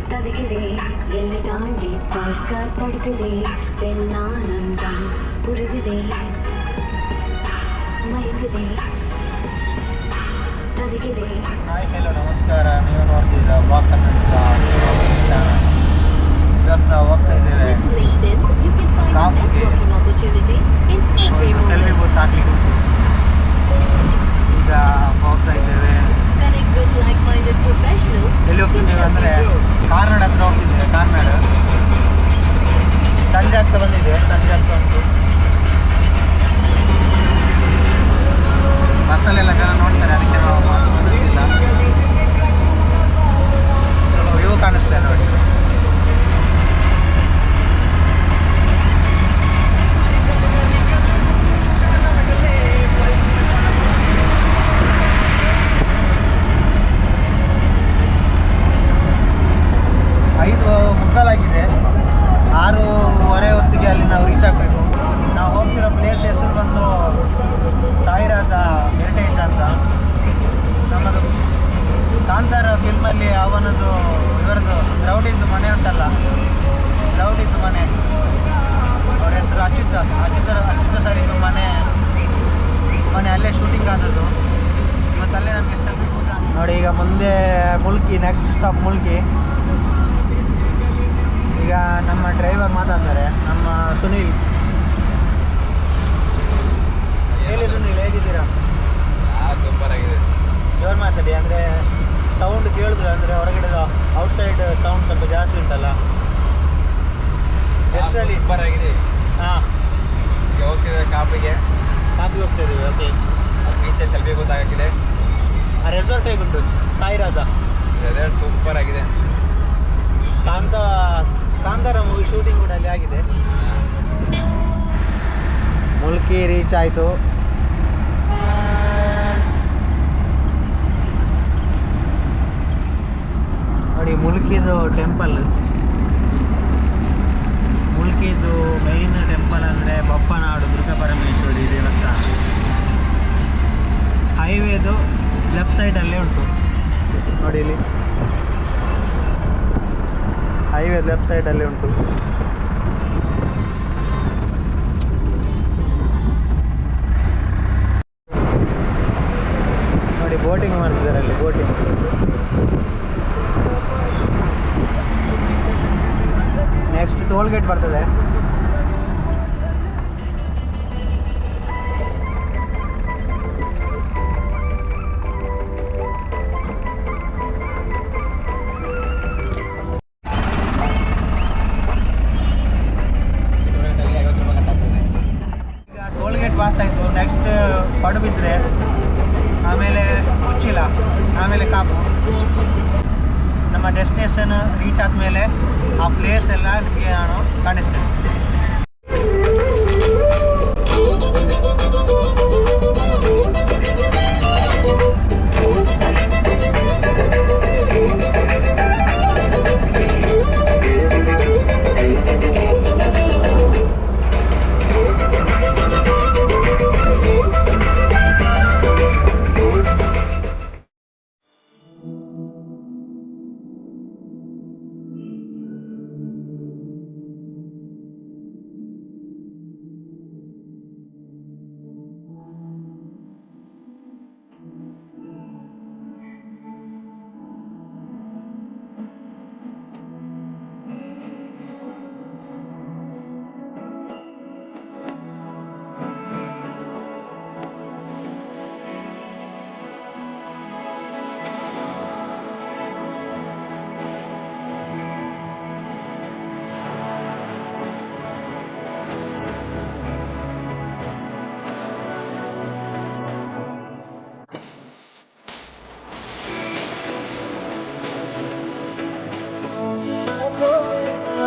ತದಗಿದೆ ಎಲ್ಲಿ ದಾಂಡಿ park ತಡಗಿದೆ ಬೆನ್ನಾನಂದ ಉರುಗಿದೆ ಮೈಗಿದೆ ತದಗಿದೆ. Hi hello ನಮಸ್ಕಾರ, ನೀವು ನೋಡ್ತಿದ್ದೀರಾ ವಾಕ್ ಕನ್ನಡ ಚಾನಲ್. ಇವತ್ತು ನಾವು ಹೋಗ್ತಾ ಇದ್ದೇವೆ ಕಾಪುಗೆ, ಸೆಲ್ಫಿ ಬೂತ್ ಹಾಕ್ಲಿಕ್ಕೆ ಉಂಟು. ಈಗ ಹೋಗ್ತಾ ಇದ್ದೇವೆ. ಎಲ್ಲಿ ಹೋಗ್ತಿದ್ದೇವೆ ಅಂದರೆ ಕಾರ್ನಾಡ್ ಹತ್ರ ಹೋಗ್ತಿದ್ದೇವೆ. ಕಾರ್ನಾಡ್ ಸಂಜೆ ಆಗ್ತಾ ಬಂದಿದೆ, ಸಂಜೆ ಆಗ್ತಾ ಉಂಟು. ಬಸ್ಸಲ್ಲೆಲ್ಲ ಜನ ನೋಡ್ತಾರೆ, ಅದಕ್ಕೆ ನಾವು ಮಾತಾಡ್ತಿಲ್ಲ. ವ್ಯೂ ಕಾಣಿಸ್ತಾ ನೋಡಿ. ಮುಕ್ಕಾಲಾಗಿದೆ, 6:30 ಹೊತ್ತಿಗೆ ಅಲ್ಲಿ ನಾವು ರೀಚ್ ಆಗಬೇಕು. ನಾವು ಹೋಗ್ತಿರೋ ಪ್ಲೇಸ್ ಹೆಸರು ಬಂದು ಸಾಯಿರಾಧ ಹೆರಿಟೇಜ್ ಅಂತ. ನಮ್ಮದು ಕಾಂತಾರ ಫಿಲ್ಮಲ್ಲಿ ಅವನದು ಇವರದು ರೌಡಿದ್ದು ಮನೆ ಉಂಟಲ್ಲ, ರೌಡಿದ್ದು ಮನೆ, ಅವ್ರ ಹೆಸರು ಅಚ್ಯುತ ಸರಿದು ಮನೆ ಅಲ್ಲೇ ಶೂಟಿಂಗ್ ಆದದ್ದು. ಮತ್ತು ಅಲ್ಲೇ ನಮಗೆ ಸೆಲ್ಫಿ ಕೂತ ನೋಡಿ. ಈಗ ಮುಂದೆ ಮುಲ್ಕಿ, ನೆಕ್ಸ್ಟ್ ಸ್ಟಾಪ್ ಮುಲ್ಕಿ. ಈಗ ನಮ್ಮ ಡ್ರೈವರ್ ಮಾತಾಡ್ತಾರೆ, ನಮ್ಮ ಸುನೀಲ್. ಹೇಳಿ ಸುನೀಲ್, ಹೇಗಿದ್ದೀರಾ? ಸೂಪರ್ ಆಗಿದೆ. ಜೋರು ಮಾತಾಡಿ, ಅಂದರೆ ಸೌಂಡ್ ಕೇಳಿದ್ರೆ, ಅಂದರೆ ಹೊರಗಡೆ ಔಟ್ಸೈಡ್ ಸೌಂಡ್ ಸ್ವಲ್ಪ ಜಾಸ್ತಿ ಉಂಟಲ್ಲ. ಎಷ್ಟರಲ್ಲಿ ಸೂಪರ್ ಆಗಿದೆ. ಹಾಂ, ಈಗ ಹೋಗ್ತಿದ್ದೇವೆ ಕಾಪಿಗೆ ಹೋಗ್ತಾ ಇದ್ದೀವಿ. ಓಕೆ, ಬೀಚಲ್ಲಿ ಸೆಲ್ಫಿ ಗೊತ್ತಾಗಿದೆ. ಆ ರೆಸಾರ್ಟ್ ಹೇಗುಂಟು? ಸಾಯಿರಾಧ ರೆಸಾರ್ಟ್ ಸೂಪರ್ ಆಗಿದೆ. ಕಾಂತಾರ ಮೂವಿ ಶೂಟಿಂಗ್ ಕೂಡ ಅಲ್ಲಿ ಆಗಿದೆ. ಮುಲ್ಕಿ ರೀಚ್ ಆಯಿತು. ನೋಡಿ ಮುಲ್ಕಿದು ಟೆಂಪಲ್. ಮುಲ್ಕಿದು ಮೈನ್ ಟೆಂಪಲ್ ಅಂದರೆ ಬಪ್ಪನಾಡು ದುರ್ಗಾಪರಮೇಶ್ವರಿ ದೇವಸ್ಥಾನ. ಹೈವೇದು ಲೆಫ್ಟ್ ಸೈಡಲ್ಲೇ ಉಂಟು ನೋಡಿ, ಇಲ್ಲಿ ಹೈವೇ ಲೆಫ್ಟ್ ಸೈಡಲ್ಲಿ ಉಂಟು. ನೋಡಿ ಬೋಟಿಂಗ್ ಮಾಡ್ತಿದ್ದಾರೆ ಅಲ್ಲಿ, ಬೋಟಿಂಗ್. ನೆಕ್ಸ್ಟ್ ಟೋಲ್ ಗೇಟ್ ಬರ್ತದೆ. ಪಾಸ್ ಆಯಿತು. ನೆಕ್ಸ್ಟ್ ಪಡುಬಿದ್ರೆ, ಆಮೇಲೆ ಉಚ್ಚಿಲ, ಆಮೇಲೆ ಕಾಪು. ನಮ್ಮ ಡೆಸ್ಟಿನೇಷನ್ ರೀಚ್ ಆದಮೇಲೆ ಆ ಪ್ಲೇಸ್ ಎಲ್ಲ ನಿಮಗೆ ನಾನು ಕಾಣಿಸ್ತೇನೆ.